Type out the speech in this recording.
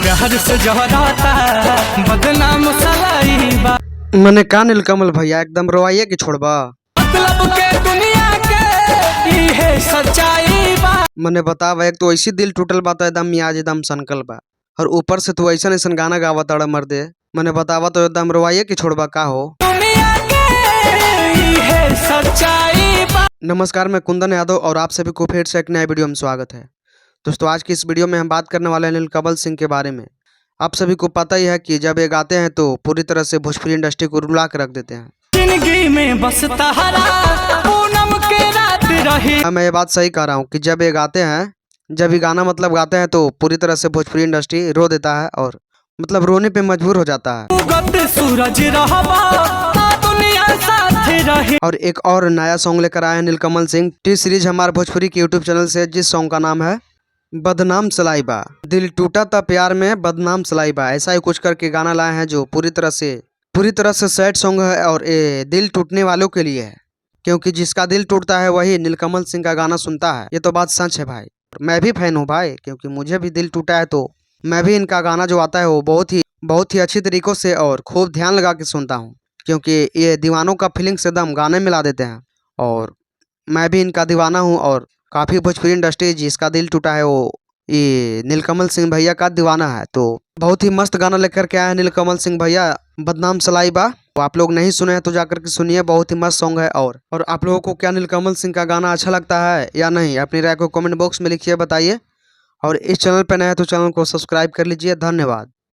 प्यार से जहराता बदनाम सलाई बा। मने का नीलकमल भैया एकदम रोवाइए की छोड़बा। मतलब के दुनिया के इहे सच्चाई बा। मने बताव, एक तो ऐसी दिल टूटल बा तो एकदम मियाज एकदम सनकल बा, और ऊपर से तू ऐसा ऐसा गाना गावत अड़ मर्दे। मने बतावा तो एकदम रोवाइए की छोड़बा का हो। दुनिया के इहे सच्चाई बा। नमस्कार, मैं कुंदन यादव और आप सभी को फिर से एक नए वीडियो में स्वागत है। दोस्तों, आज की इस वीडियो में हम बात करने वाले हैं नीलकमल सिंह के बारे में। आप सभी को पता ही है कि जब ये गाते हैं तो पूरी तरह से भोजपुरी इंडस्ट्री को रुला के रख देते हैं। जिंदगी में बस तहरा पूनम के रात रही। मैं ये बात सही कह रहा हूँ कि जब ये गाते हैं, जब ये गाना मतलब गाते हैं तो पूरी तरह से भोजपुरी इंडस्ट्री रो देता है और मतलब रोने पे मजबूर हो जाता है। उगत सूरज रहबा ता दुनिया साथ रही। और एक और नया सॉन्ग लेकर आए हैं नीलकमल सिंह टी सीरीज हमारे भोजपुरी के यूट्यूब चैनल से, जिस सॉन्ग का नाम है बदनाम सलाइबा। दिल टूटा था प्यार में बदनाम सलाइबा, ऐसा ही कुछ करके गाना लाए हैं जो पूरी तरह से सैड सॉन्ग है और ये दिल टूटने वालों के लिए है, क्योंकि जिसका दिल टूटता है वही नीलकमल सिंह का गाना सुनता है। ये तो बात सच है भाई। मैं भी फैन हूँ भाई, क्योंकि मुझे भी दिल टूटा है तो मैं भी इनका गाना जो आता है वो बहुत ही अच्छी तरीकों से और खूब ध्यान लगा के सुनता हूँ, क्योंकि ये दीवानों का फीलिंग्स एकदम गाने मिला देते हैं। और मैं भी इनका दीवाना हूँ और काफ़ी भोजपुरी इंडस्ट्री जिसका दिल टूटा है वो ये नीलकमल सिंह भैया का दीवाना है। तो बहुत ही मस्त गाना लेकर के आए हैं नीलकमल सिंह भैया, बदनाम सलाइबा। तो आप लोग नहीं सुने हैं तो जाकर के सुनिए, बहुत ही मस्त सॉन्ग है। और आप लोगों को क्या नीलकमल सिंह का गाना अच्छा लगता है या नहीं, अपनी राय को कमेंट बॉक्स में लिखिए, बताइए। और इस चैनल पर नए हैं तो चैनल को सब्सक्राइब कर लीजिए। धन्यवाद।